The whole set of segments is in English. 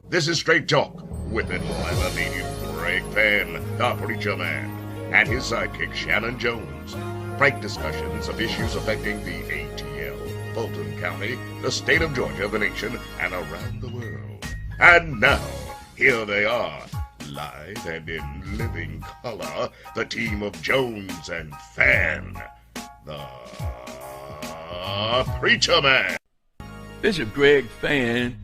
This is Straight Talk with Atlanta native Greg Fann, the Preacher Man, and his sidekick Shanan Jones. Frank discussions of issues affecting the ATL, Fulton County, the state of Georgia, the nation, and around the world. And now, here they are, live and in living color, the team of Jones and Fann, the Preacher Man. Bishop Greg Fann,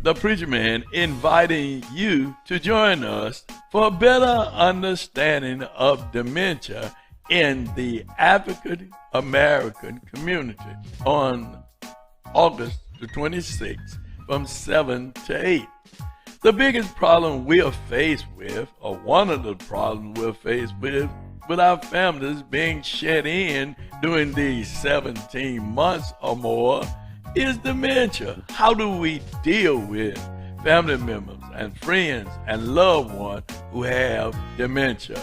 the Preacher Man, inviting you to join us for a better understanding of dementia in the African American community on August the 26th from 7 to 8. The biggest problem we are faced with, or one of the problems we're faced with our families being shed in during these 17 months or more, is dementia. How do we deal with family members and friends and loved ones who have dementia?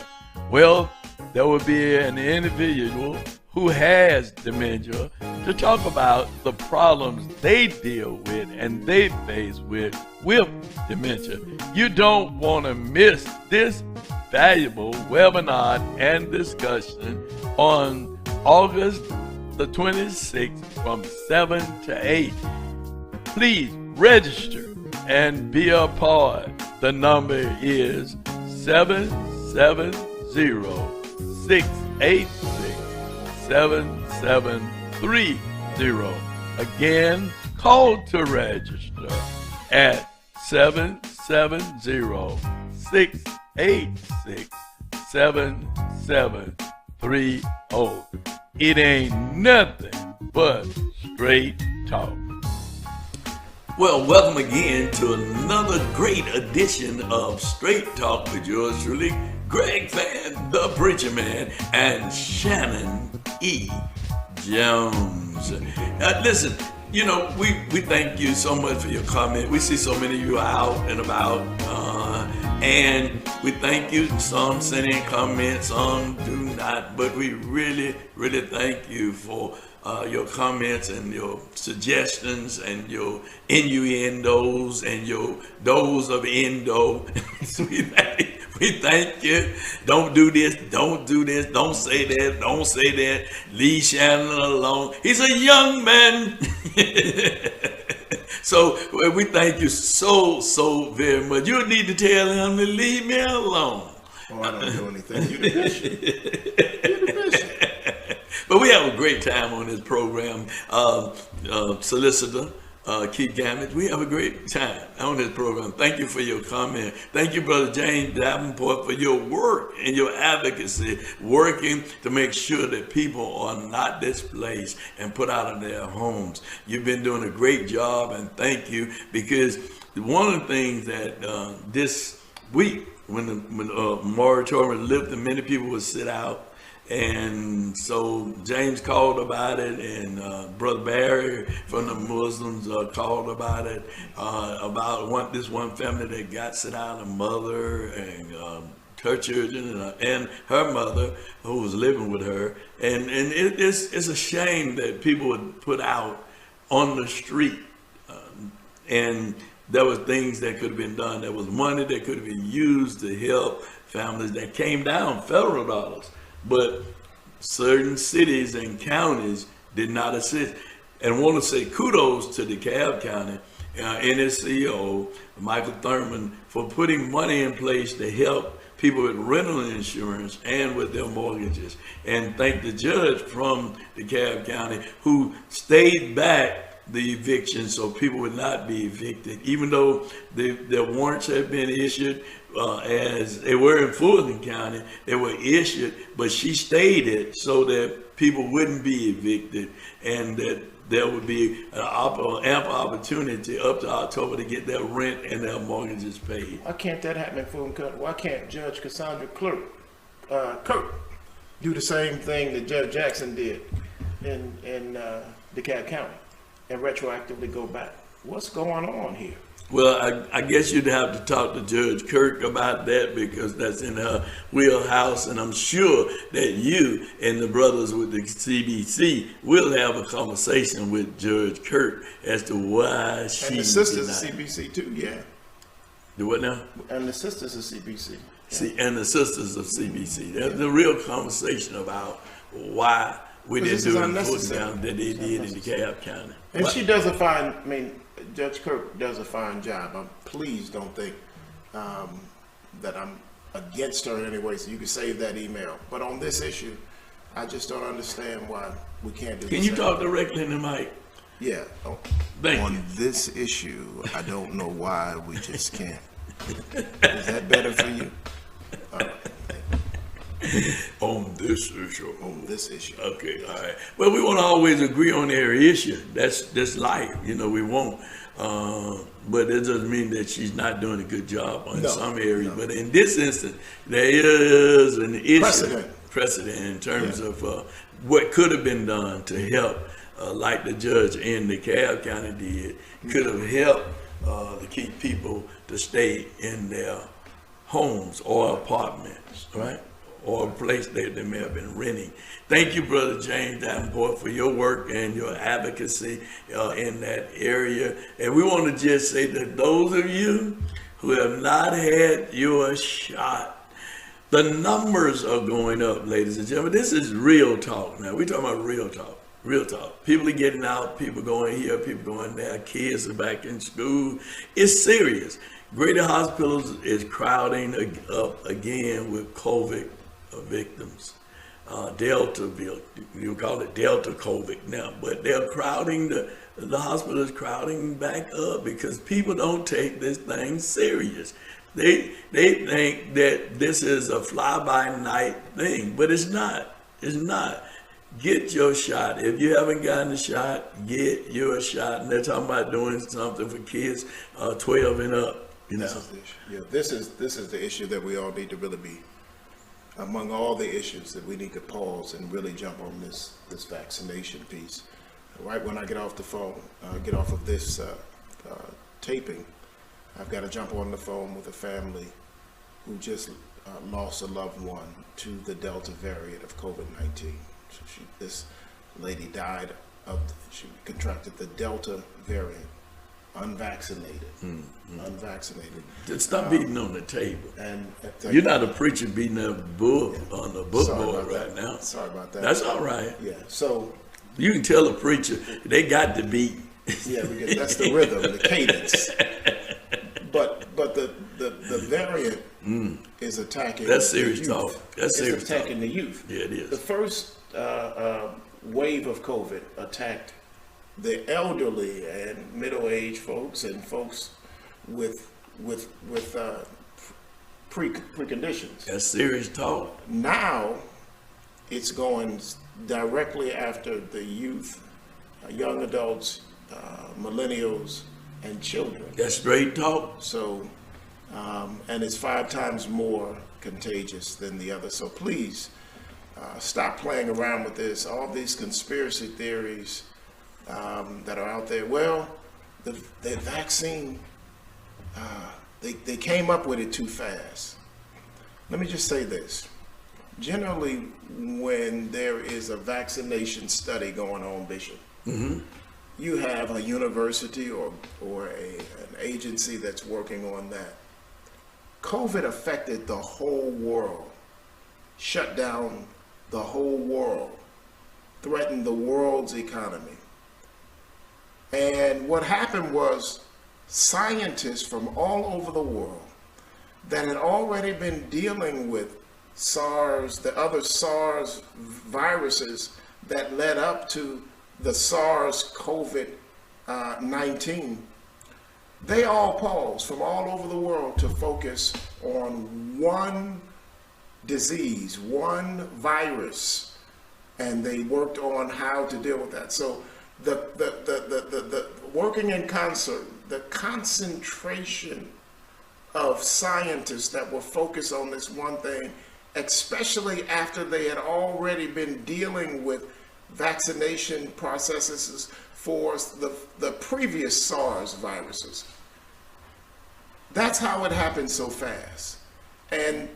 Well, there will be an individual who has dementia to talk about the problems they deal with and they face with dementia. You don't want to miss this valuable webinar and discussion on August the 26th from 7 to 8. Please register and be a part. The number is 770-686-7730. Again, call to register at 770-686-7730. It ain't nothing but straight talk. Well, welcome again to another great edition of Straight Talk with yours truly, Greg Fann, the Preacher Man, and Shanan E. Jones. Listen, you know, we thank you so much for your comment. We see so many of you out and about, and we thank you. Some send in comments, some do not, but we really, really thank you for your comments and your suggestions and your innuendos and your dose of endo. We thank you. Don't do this, don't do this, don't say that, don't say that. Leave Shannon alone. He's a young man. So we thank you so very much. You need to tell him to leave me alone. Oh, I don't do anything. You're the bishop. You're the bishop. But we have a great time on this program. Solicitor Keith Gammett, we have a great time on this program. Thank you for your comment. Thank you, Brother James Davenport, for your work and your advocacy, working to make sure that people are not displaced and put out of their homes. You've been doing a great job, and thank you, because one of the things that this week, when the moratorium was lifted, many people would sit out. And so James called about it, and Brother Barry from the Muslims called about it, about this one family that got sent out, a mother and her children and her mother who was living with her. And it's a shame that people would put out on the street. And there was things that could have been done. There was money that could have been used to help families that came down, federal dollars. But certain cities and counties did not assist. And I want to say kudos to DeKalb County NSCO, Michael Thurman, for putting money in place to help people with rental insurance and with their mortgages. And thank the judge from DeKalb County who stayed back the eviction so people would not be evicted, even though their warrants had been issued as they were in Fulton County. They were issued, but she stayed it so that people wouldn't be evicted, and that there would be an ample opportunity up to October to get their rent and their mortgages paid. Why can't that happen in Fulton County? Why can't Judge Cassandra Kirk do the same thing that Judge Jackson did in DeKalb County and retroactively go back? What's going on here? Well, I guess you'd have to talk to Judge Kirk about that, because that's in her wheelhouse, and I'm sure that you and the brothers with the CBC will have a conversation with Judge Kirk as to why she and the sisters at CBC too, yeah. Do what now? And the sisters of CBC. See, and the sisters of CBC. There's the real conversation about why we didn't do the voting down that they did in DeKalb County. And she does a fine, I mean, Judge Kirk does a fine job. Please don't think that I'm against her in any way, so you can save that email. But on this issue, I just don't understand why we can't do this. Can you talk directly in the mic? Yeah. Oh, on this issue, I don't know why we just can't. Is that better for you? All right. On this issue. On this issue. Okay, all right. Well, we won't always agree on every issue. That's life. You know, we won't. But it doesn't mean that she's not doing a good job on some areas. But in this instance, there is an issue. Precedent in terms of what could have been done to help, like the judge in DeKalb County did, could have helped to keep people to stay in their homes or apartments, right? Or a place that they may have been renting. Thank you, Brother James Davenport, for your work and your advocacy in that area. And we want to just say that those of you who have not had your shot, the numbers are going up, ladies and gentlemen. This is real talk now. We're talking about real talk. Real talk. People are getting out, people going here, people going there, kids are back in school. It's serious. Greater Hospitals is crowding up again with COVID victims. Delta, you call it Delta COVID now, but they're crowding, the hospital is crowding back up because people don't take this thing serious. They think that this is a fly-by-night thing, but it's not. It's not. Get your shot. If you haven't gotten a shot, get your shot. And they're talking about doing something for kids 12 and up. You know. This is the issue that we all need to really be, among all the issues that we need to pause and really jump on this vaccination piece. Right when I get off the phone, get off of this taping, I've got to jump on the phone with a family who just lost a loved one to the Delta variant of COVID-19. So this lady died she contracted the Delta variant, unvaccinated. Unvaccinated. Just stop beating on the table. And you're not a preacher beating a book on the book board right now. Sorry about that. That's all right. Yeah. So you can tell a preacher they got to beat. Yeah, because that's the rhythm, the cadence. But the variant is attacking. That's serious talk. That's serious talk. It's attacking the youth. Yeah, it is. The first wave of COVID attacked the elderly and middle-aged folks and folks with preconditions. That's serious talk. Now it's going directly after the youth, young adults, millennials, and children. That's straight talk. So, and it's 5 times more contagious than the other. So please, stop playing around with this. All these conspiracy theories that are out there. Well, the vaccine, they came up with it too fast. Let me just say this. Generally, when there is a vaccination study going on, Bishop, you have a university or an agency that's working on that. COVID affected the whole world, shut down the whole world, threatened the world's economy. And what happened was scientists from all over the world that had already been dealing with SARS, the other SARS viruses that led up to the SARS COVID-19, they all paused from all over the world to focus on one disease, one virus, and they worked on how to deal with that. So the working in concert, the concentration of scientists that were focused on this one thing, especially after they had already been dealing with vaccination processes for the previous SARS viruses. That's how it happened so fast. And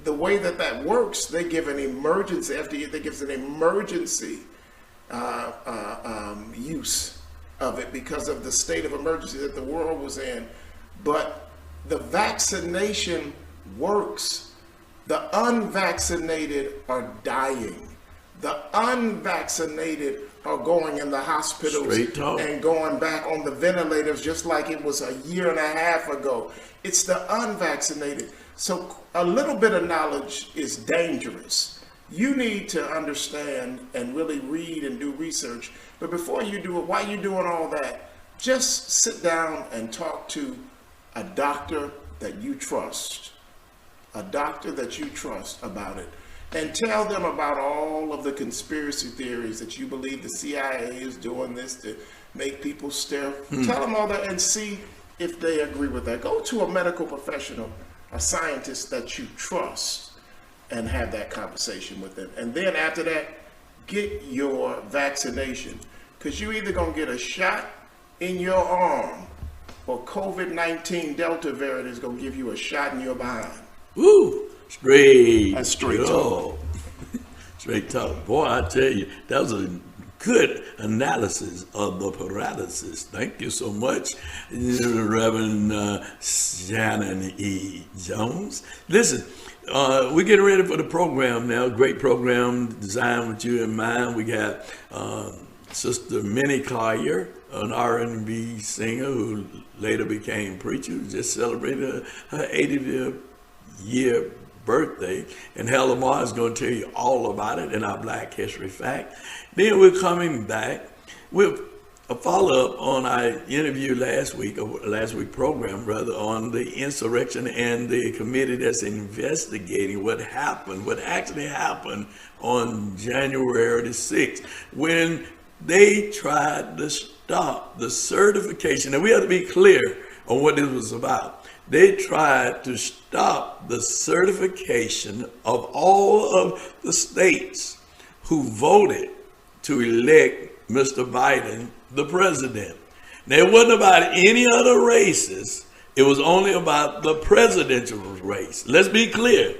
the way that works, they give an emergency, FDA, they gives an emergency use of it because of the state of emergency that the world was in. But The vaccination works. The unvaccinated are dying. The unvaccinated are going in the hospitals and going back on the ventilators just like it was a year and a half ago. It's the unvaccinated. So a little bit of knowledge is dangerous. You need to understand and really read and do research. But before you do it, while you're doing all that, just sit down and talk to a doctor that you trust. A doctor that you trust about it. And tell them about all of the conspiracy theories that you believe the CIA is doing this to make people stare. Tell them all that and see if they agree with that. Go to a medical professional, a scientist that you trust, and have that conversation with them. And then after that, get your vaccination. Because you're either going to get a shot in your arm or COVID-19 Delta variant is going to give you a shot in your behind. Woo! Straight. That's straight talk. Straight talk. Boy, I tell you, that was a good analysis of the paralysis. Thank you so much, Reverend Shanan E. Jones. Listen, we're getting ready for the program now. Great program designed with you in mind. We got Sister Mitty Collier, an R&B singer who later became preacher, who just celebrated her 80th year birthday, and Helen Moore is going to tell you all about it in our Black History Fact. Then we're coming back with a follow-up on our interview last week program, rather, on the insurrection and the committee that's investigating what actually happened on January the 6th, when they tried to stop the certification. And we have to be clear on what this was about. They tried to stop the certification of all of the states who voted to elect Mr. Biden the president. Now, it wasn't about any other races. It was only about the presidential race. Let's be clear.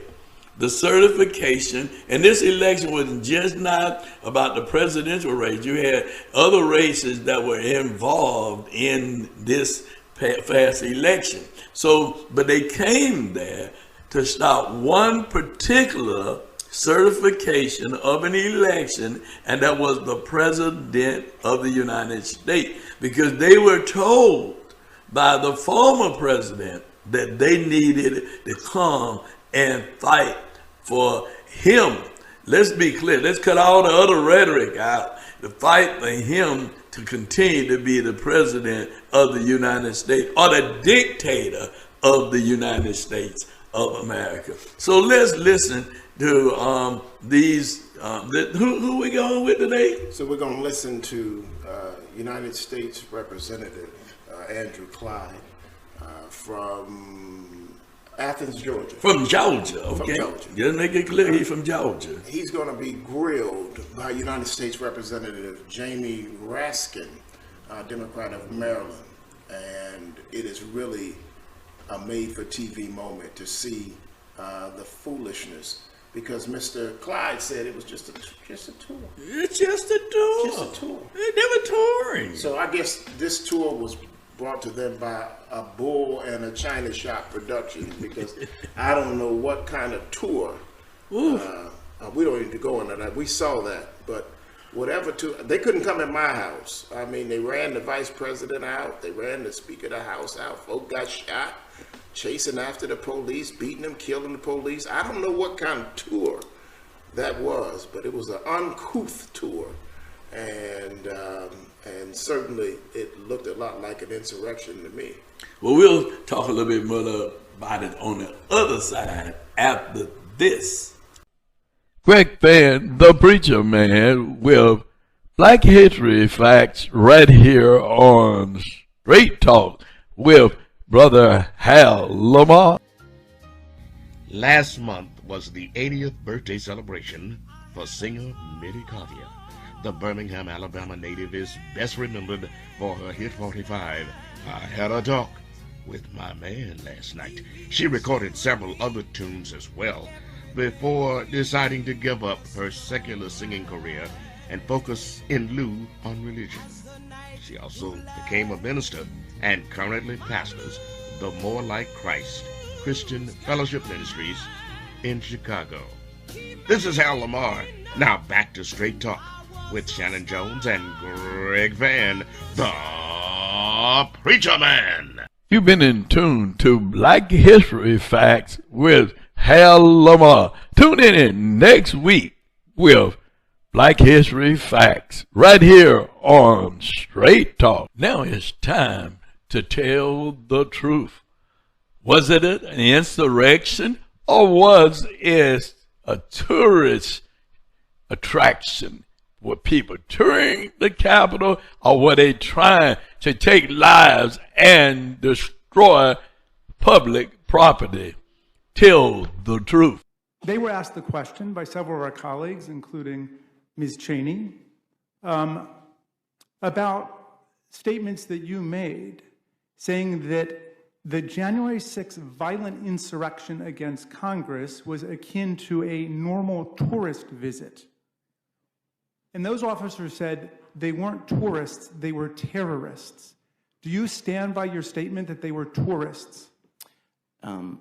The certification, and this election was just not about the presidential race. You had other races that were involved in this past election. So, but they came there to stop one particular certification of an election, and that was the president of the United States, because they were told by the former president that they needed to come and fight for him. Let's be clear. Let's cut all the other rhetoric out. To fight for him to continue to be the president of the United States, or the dictator of the United States of America. So let's listen to these. Who we going with today? So we're going to listen to United States Representative Andrew Clyde from Athens, Georgia. From Georgia, okay. From Georgia. Just make it clear he's from Georgia. He's going to be grilled by United States Representative Jamie Raskin, Democrat of Maryland. And it is really a made-for-TV moment to see the foolishness, because Mr. Clyde said it was just a tour. It's just a tour. Just a tour. They were touring. So I guess this tour was brought to them by a Bull and a China Shop production, because I don't know what kind of tour. We don't need to go into that. We saw that, but whatever tour, they couldn't come in my house. I mean, they ran the vice president out. They ran the speaker of the house out. Folk got shot, chasing after the police, beating them, killing the police. I don't know what kind of tour that was, but it was an uncouth tour. And certainly it looked a lot like an insurrection to me. Well, we'll talk a little bit more about it on the other side after this. Greg Fann, the preacher man, with Black History Facts right here on Straight Talk with Brother Hal Lamar. Last month was the 80th birthday celebration for singer Mitty Collier. The Birmingham, Alabama native is best remembered for her hit 45, I Had a Talk with My Man last night. She recorded several other tunes as well before deciding to give up her secular singing career and focus in lieu on religion. She also became a minister and currently pastors the More Like Christ Christian Fellowship Ministries in Chicago. This is Hal Lamar. Now back to Straight Talk with Shanan Jones and Greg Fann, the Preacher Man. You've been in tune to Black History Facts with Hal Lamar. Tune in next week with Black History Facts right here on Straight Talk. Now it's time to tell the truth. Was it an insurrection or was it a tourist attraction? Were people touring the Capitol or were they trying to take lives and destroy public property? Tell the truth. They were asked the question by several of our colleagues, including Ms. Cheney, about statements that you made saying that the January 6th violent insurrection against Congress was akin to a normal tourist visit. And those officers said they weren't tourists, they were terrorists. Do you stand by your statement that they were tourists? I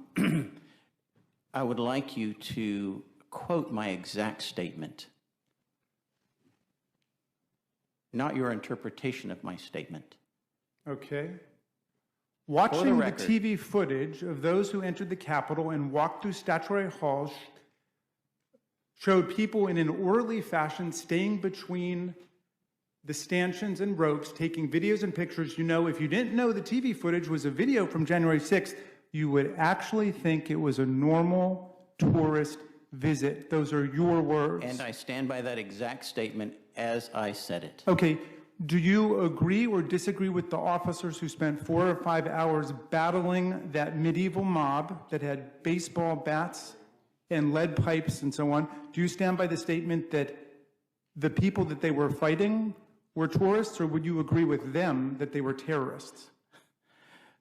would like you to quote my exact statement, not your interpretation of my statement. Okay. Watching the TV footage of those who entered the Capitol and walked through statuary halls showed people in an orderly fashion staying between the stanchions and ropes, taking videos and pictures. You know, if you didn't know the TV footage was a video from January 6th, you would actually think it was a normal tourist visit. Those are your words. And I stand by that exact statement as I said it. Okay. Do you agree or disagree with the officers who spent 4 or 5 hours battling that medieval mob that had baseball bats and lead pipes and so on? Do you stand by the statement that the people that they were fighting were tourists, or would you agree with them that they were terrorists?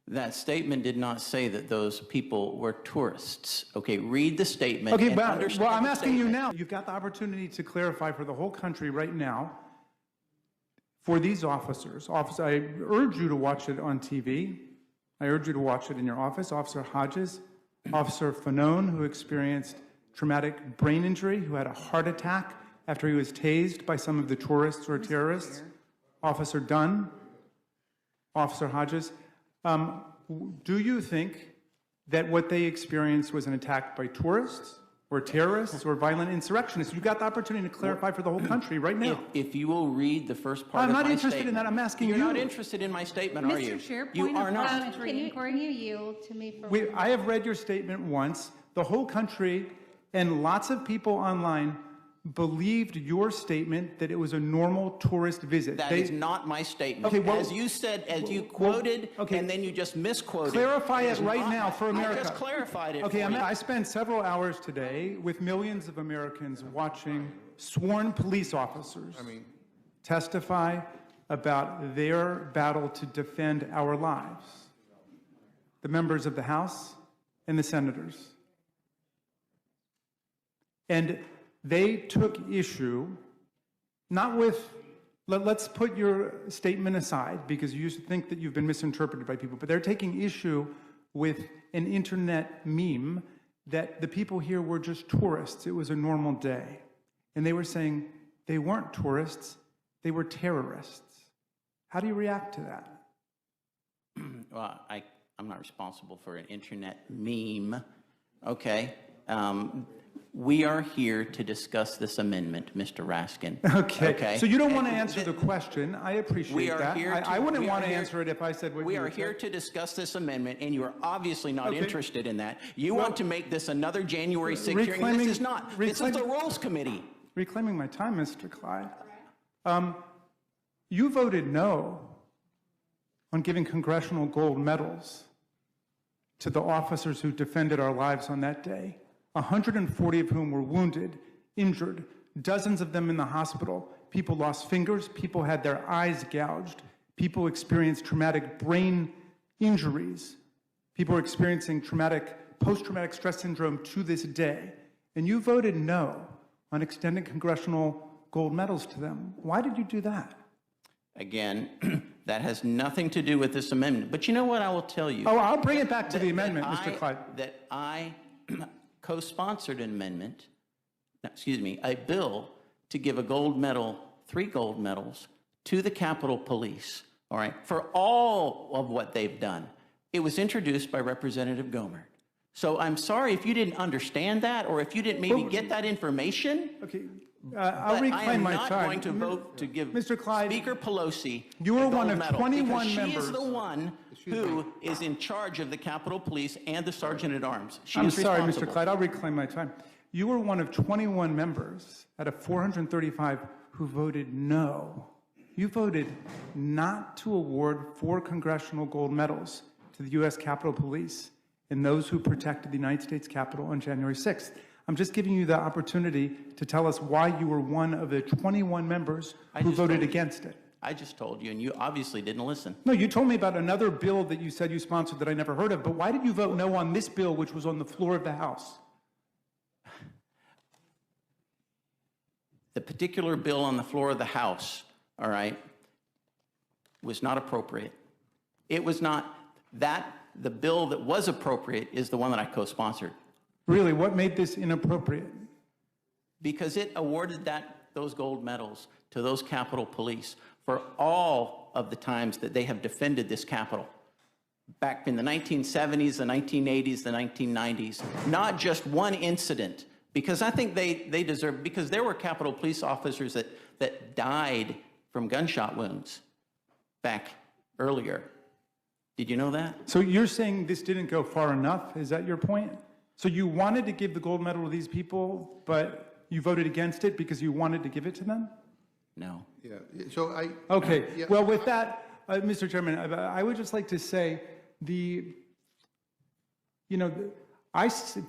That statement did not say that those people were tourists. Okay, read the statement. Okay, and well, understand I'm the asking you statement. now. You've got the opportunity to clarify for the whole country right now. For these officers, I urge you to watch it on TV. I urge you to watch it in your office. Officer Hodges, Officer Fann, who experienced traumatic brain injury, who had a heart attack after he was tased by some of the tourists or terrorists. Officer Dunn, Officer Hodges. Do you think that what they experienced was an attack by tourists or terrorists or violent insurrectionists? You've got the opportunity to clarify for the whole country right now. If you will read the first part I'm of my not interested statement. in that. I'm asking You're you. not interested in my statement, are you? Mr. Chair, You are not. Can you yield to me for I have read your statement once. The whole country and lots of people online believed your statement that it was a normal tourist visit. That is not my statement. Okay, well, as you said, as you quoted, okay. and then you just misquoted. Clarify it right not- now for America. I just clarified it Okay, for you. I spent several hours today with millions of Americans watching sworn police officers testify about their battle to defend our lives. The members of the House and the senators. And they took issue, not with, let's put your statement aside because you used to think that you've been misinterpreted by people, but they're taking issue with an internet meme that the people here were just tourists. It was a normal day. And they were saying they weren't tourists, they were terrorists. How do you react to that? Well, I'm not responsible for an internet meme. Okay. We are here to discuss this amendment, Mr. Raskin. Okay. So you don't want to answer the question. I appreciate We are that. here to- I wouldn't we are want to here- answer it if I said what We you are said. here to discuss this amendment, and you are obviously not Okay. interested in that. You Well, want to make this another January 6th hearing. This reclaiming- is not. This is the Rules Committee. Reclaiming my time, Mr. Clyde. You voted no on giving congressional gold medals to the officers who defended our lives on that day, 140 of whom were wounded, injured, dozens of them in the hospital. People lost fingers, people had their eyes gouged, people experienced traumatic brain injuries, people are experiencing post-traumatic stress syndrome to this day. And you voted no on extending congressional gold medals to them. Why did you do that? Again, That has nothing to do with this amendment. But you know what I will tell you? Oh, I'll bring it back to the amendment, Mr. Clyde. That I co-sponsored an amendment, excuse me, a bill to give a gold medal, 3 gold medals to the Capitol Police, all right, for all of what they've done. It was introduced by Representative Gomer. So I'm sorry if you didn't understand that, or if you didn't maybe get that information. Okay, I'll reclaim my time. I am not going to vote to give Mr. Clyde, Speaker Pelosi you were a one gold of medal 21 because members. She is the one who is in charge of the Capitol Police and the Sergeant at Arms. She I'm is sorry, responsible. Mr. Clyde, I'll reclaim my time. You were one of 21 members out of 435 who voted no. You voted not to award 4 congressional gold medals to the U.S. Capitol Police and those who protected the United States Capitol on January 6th. I'm just giving you the opportunity to tell us why you were one of the 21 members who voted against it. I just told you, and you obviously didn't listen. No, you told me about another bill that you said you sponsored that I never heard of, but why did you vote no on this bill, which was on the floor of the House? The particular bill on the floor of the House, all right, was not appropriate. It was not that. The bill that was appropriate is the one that I co-sponsored. Really, what made this inappropriate? Because it awarded those gold medals to those Capitol Police for all of the times that they have defended this Capitol. Back in the 1970s, the 1980s, the 1990s, not just one incident, because I think they deserve, because there were Capitol Police officers that died from gunshot wounds back earlier. Did you know that? So you're saying this didn't go far enough? Is that your point? So you wanted to give the gold medal to these people, but you voted against it because you wanted to give it to them? No. Yeah. So I. Okay. Yeah. Well, with that, Mr. Chairman, I would just like to say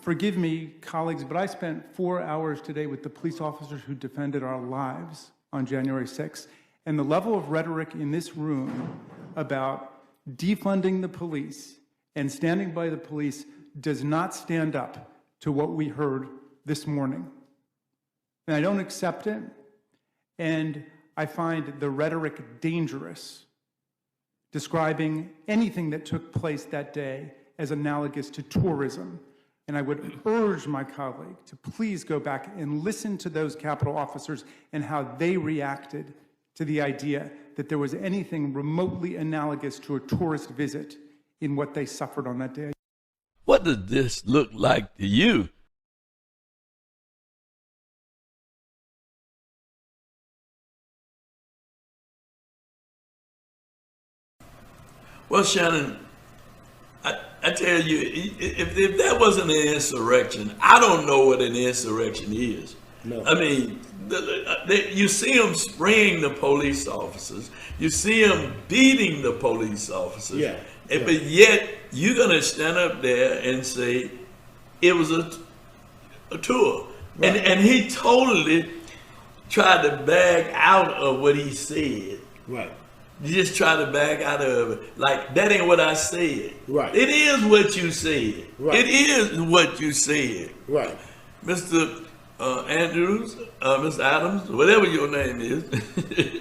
forgive me, colleagues, but I spent 4 hours today with the police officers who defended our lives on January 6th, and the level of rhetoric in this room about defunding the police and standing by the police does not stand up to what we heard this morning. And I don't accept it, and I find the rhetoric dangerous, describing anything that took place that day as analogous to tourism. And I would urge my colleague to please go back and listen to those Capitol officers and how they reacted to the idea that there was anything remotely analogous to a tourist visit in what they suffered on that day. What does this look like to you? Well, Shanan, I tell you, if that wasn't an insurrection, I don't know what an insurrection is. No. I mean, you see them spraying the police officers. You see them beating the police officers. Yeah. But yet, you're going to stand up there and say it was a tour. Right. And he totally tried to back out of what he said. Right. You just try to back out of it. Like, that ain't what I said. Right. It is what you said. Right. It is what you said. Right. Mr. Andrews, Mr. Adams, whatever your name is.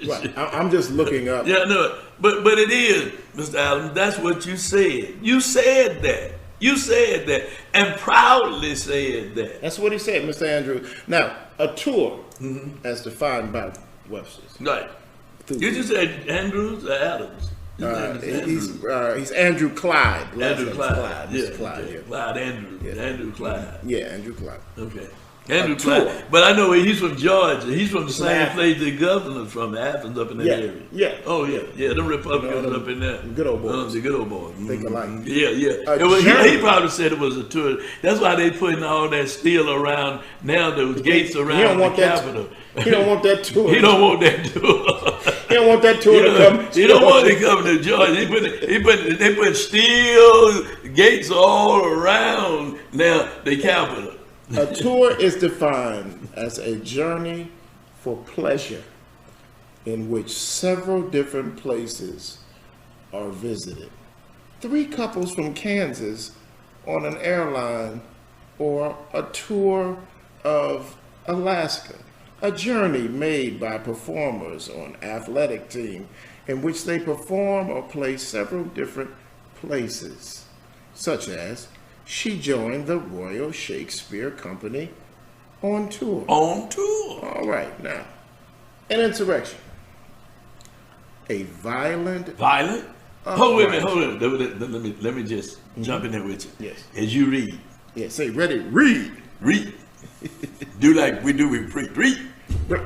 Right. I'm just looking up. Yeah, no, but it is, Mr. Adams, that's what you said. You said that. You said that, and proudly said that. That's what he said, Mr. Andrews. Now, a tour, as defined by Webster's. Right. You just said Andrews or Adams? He's Andrew Clyde. Andrew Clyde. Yeah, Clyde. Yeah. Clyde Andrews. Yeah. Andrew Clyde. Yeah, Andrew Clyde. Okay. Andrew Clyde. But I know he's from Georgia. He's from the same place the governor's from, Athens, up in that area. Yeah. Oh, yeah. Yeah, the Republicans up in there. Good old boys. The good old boys. Think alike. Yeah. He probably said it was a tour. That's why they putting all that steel around now, those gates around the Capitol. He don't want that tour. He don't want that tour. He don't want that tour to come. He don't want to come to Georgia. They put steel gates all around now the Capitol. A tour is defined as a journey for pleasure in which several different places are visited. 3 couples from Kansas on an airline, or a tour of Alaska. A journey made by performers on athletic team in which they perform or play several different places, such as she joined the Royal Shakespeare Company on tour. On tour. All right, now, an insurrection. A violent. Violent? Hold a minute. Let me just jump in there with you. Yes. As you read. Yeah, say ready, read. Read. Do like we do with preach. Read.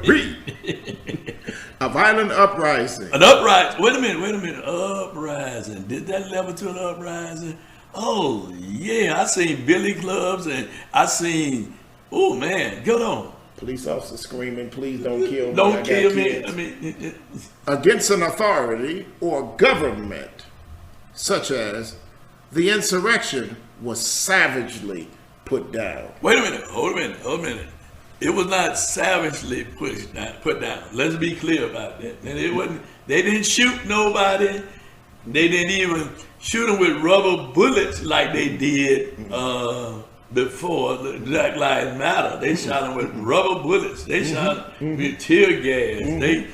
Read. A violent uprising. An uprising. Wait a minute. Uprising. Did that level to an uprising? Oh, yeah. I seen billy clubs and I seen, oh, man, go on. Police officers screaming, please don't kill me. Don't kill me. Kids. I mean, Against an authority or government, such as the insurrection was savagely put down. wait a minute. Hold a minute. It was not savagely put down. Let's be clear about that. And it wasn't. They didn't shoot nobody. They didn't even shoot them with rubber bullets like they did before the Black Lives Matter. They shot them with rubber bullets. They shot them with tear gas. They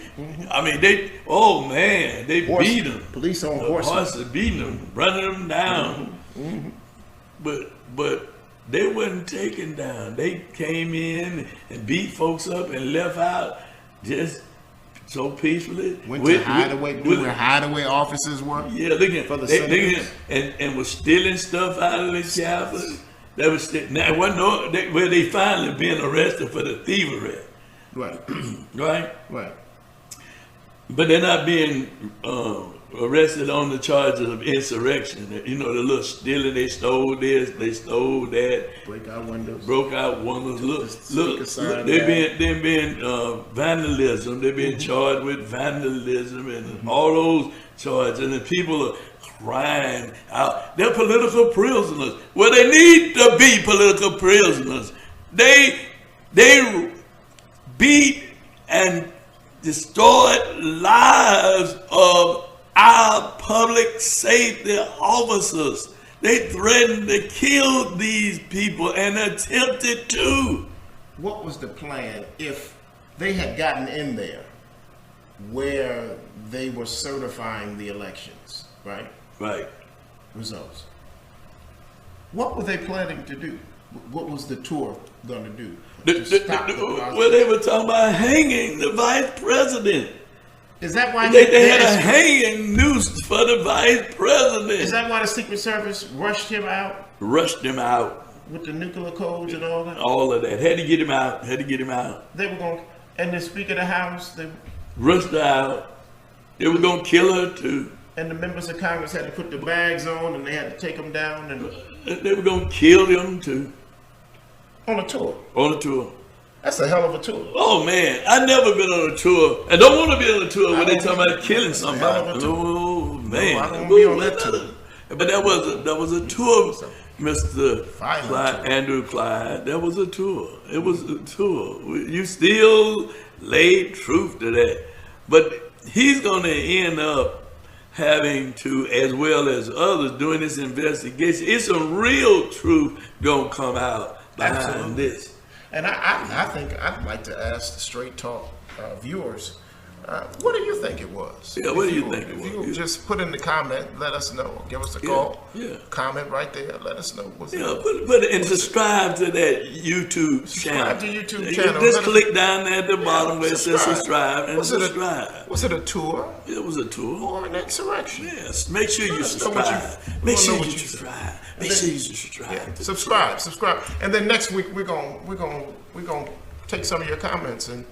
beat them. Police on The horses. horses beating them, running them down. But they wasn't taken down. They came in and beat folks up and left out just so peacefully. Went to hideaway, do where hideaway officers were. Yeah, look at For the they senators. and was stealing stuff out of the Capitol. That was now it wasn't where they finally been arrested for the thievery, Right, right? right. But they're not being arrested on the charges of insurrection. You know, the little stealing, they stole this, they stole that. Break out windows. Broke out windows. Look, sign they've been vandalism. They've been charged with vandalism and all those charges, and the people are crying out. They're political prisoners. Well, they need to be political prisoners. They beat and destroyed lives of our public safety officers. They threatened to kill these people and attempted to. What was the plan if they had gotten in there where they were certifying the elections, right? Right. Results. What were they planning to do? What was the tour going to do? Well, they were talking about hanging the vice president. Is that why They had a hanging noose for the vice president. Is that why the Secret Service rushed him out Rushed him out. with the nuclear codes and all that? All of that. Had to get him out. They were going, and the Speaker of the House, Rushed her out. They were going to kill her too. and the members of Congress had to put the bags on, and they had to take them down and They were going to kill him too. on a tour. On a tour. That's a hell of a tour. Oh man, I never been on a tour, and don't want to be on a tour where they talking about killing That's a hell somebody. of a tour. Oh man, No, I don't wanna be on that tour. But that was a tour, Mr. Violent Clyde, tour. Andrew Clyde. That was a tour. It was a tour. You still laid truth to that, but he's going to end up having to, as well as others, doing this investigation. It's some real truth gonna come out behind Absolutely. this. And I think I'd like to ask the Straight Talk viewers, what do you think it was? Yeah, what If do you think it If was? you just put in the comment, let us know. Give us a call. Yeah. Comment right there. Let us know. What's Yeah, it? put it and subscribe to that YouTube channel. Subscribe to YouTube You channel. Just Let us- click down there at the bottom where it says subscribe and Was it subscribe. Was it a tour It was a tour. or an insurrection? Yes, make sure you Let us know what subscribe. you- Make we sure wanna know you what you subscribe. And Make then- sure you subscribe. Yeah, subscribe. And then next week we're gonna take some of your comments and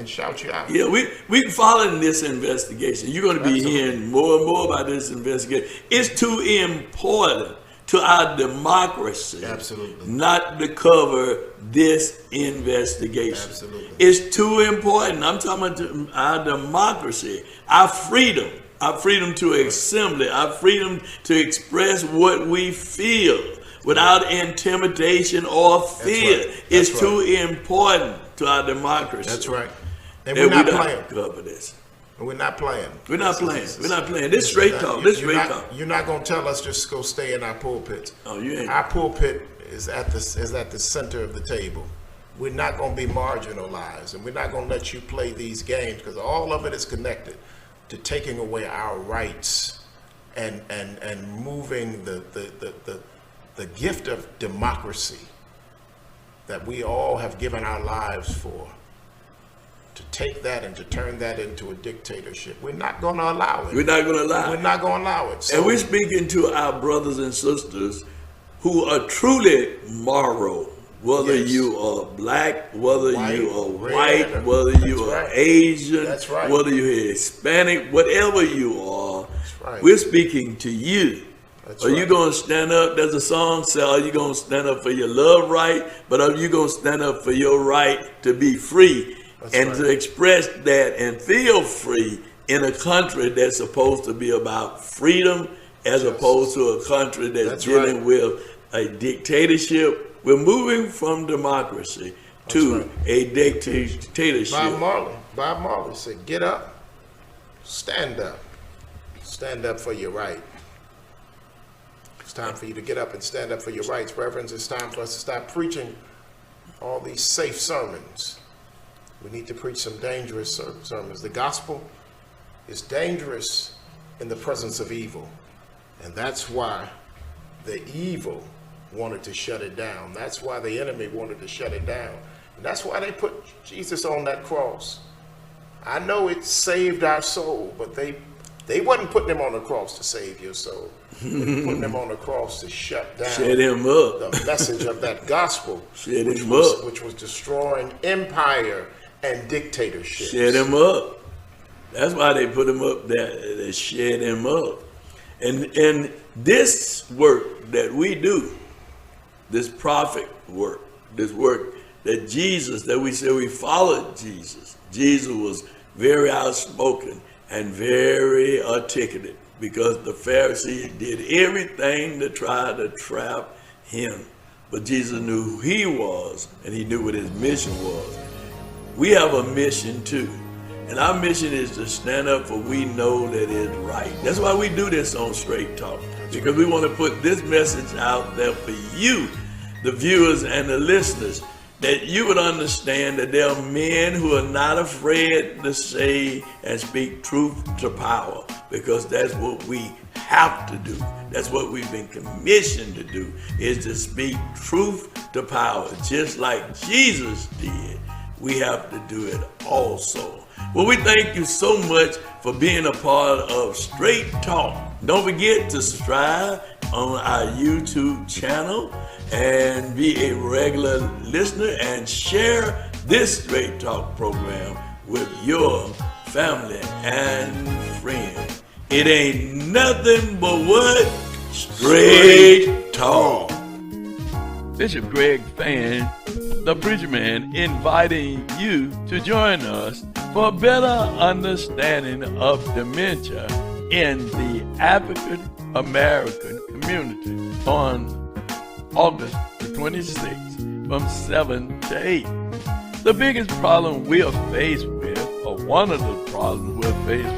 shout you out. Yeah, we following this investigation. You're going to be Absolutely. hearing more and more about this investigation. It's too important to our democracy, Absolutely. not to cover this investigation. Absolutely. It's too important. I'm talking about our democracy, our freedom to assembly, our freedom to express what we feel without intimidation or fear. right. It's That's too important to our democracy. That's right. And And we're not playing. cover this. We're not playing. We're not playing. This is- We're not playing. This straight talk. This You're straight not- talk. You're not gonna tell us just go stay in our pulpits. Oh, you ain't. Our pulpit is at the center of the table. We're not gonna be marginalized, and we're not gonna let you play these games because all of it is connected. to taking away our rights and moving the gift of democracy that we all have given our lives for, to take that and to turn that into a dictatorship. We're not going to allow it. We're not going to allow it. We're not going to allow it. So, and we're speaking to our brothers and sisters who are truly moral, whether Yes. you are black, whether White, you are red, white, whether you that's are right. Asian, That's right. whether you're Hispanic, whatever you are, right. we're speaking to you. That's Are you right. going to stand up? There's a song says, are you going to stand up for your love right? But are you going to stand up for your right to be free That's and right. to express that and feel free in a country that's supposed to be about freedom as opposed to a country that's dealing right. with a dictatorship? We're moving from democracy to right. a dictatorship. Bob Marley said, get up, stand up for your right. It's time for you to get up and stand up for your rights. Reverends, it's time for us to stop preaching all these safe sermons. We need to preach some dangerous sermons. The gospel is dangerous in the presence of evil. And that's why the evil wanted to shut it down. That's why the enemy wanted to shut it down. And that's why they put Jesus on that cross. I know it saved our soul, but they wasn't putting him on the cross to save your soul. They were putting him on the cross to shut down Shut him up. the message of that gospel, Shut which him was, up. which was destroying empire and dictatorship. Shut him up. That's why they put him up there. They shut him up. And this work that we do, this prophet work, this work that Jesus, that we say we followed Jesus. Jesus was very outspoken and very articulate because the Pharisees did everything to try to trap him. But Jesus knew who he was and he knew what his mission was. We have a mission too. And our mission is to stand up for we know that is right. That's why we do this on Straight Talk, because we want to put this message out there for you, the viewers and the listeners, that you would understand that there are men who are not afraid to say and speak truth to power, because that's what we have to do. That's what we've been commissioned to do, is to speak truth to power. Just like Jesus did, we have to do it also. Well, we thank you so much for being a part of Straight Talk. Don't forget to subscribe on our YouTube channel and be a regular listener and share this Straight Talk program with your family and friends. It ain't nothing but what? Straight Talk. Bishop Greg Fann, the preacher man, inviting you to join us for a better understanding of dementia in the African American community on August the 26th from 7 to 8. The biggest problem we are faced with, or one of the problems we're faced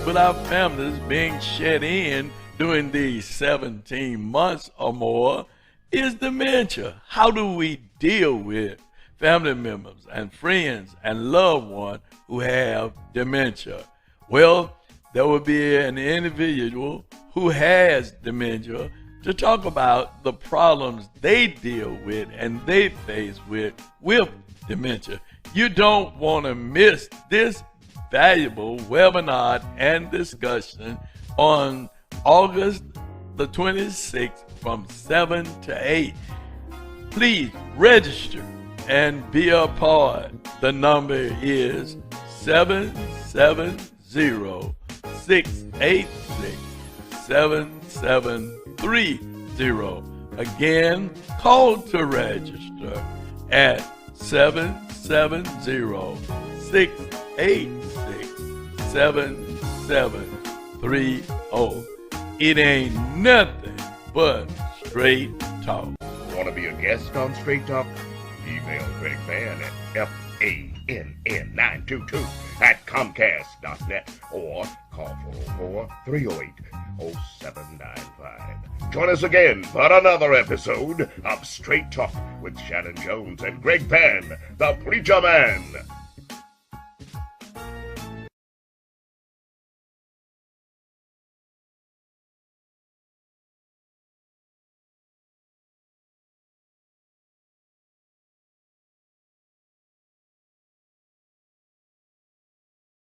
with our families being shut in during these 17 months or more, is dementia. How do we deal with family members and friends and loved ones who have dementia? Well, there will be an individual who has dementia to talk about the problems they deal with and they face with dementia. You don't want to miss this valuable webinar and discussion on August the 26th from 7 to 8. Please register and be a part. The number is 770-686-7730. Again, call to register at 770-686-7730. It ain't nothing but Straight Talk. Want to be a guest on Straight Talk? Email Greg Fann at FAN922@Comcast.net or call 404-308-0795. Join us again for another episode of Straight Talk with Shanan Jones and Greg Fann, the Preacher Man.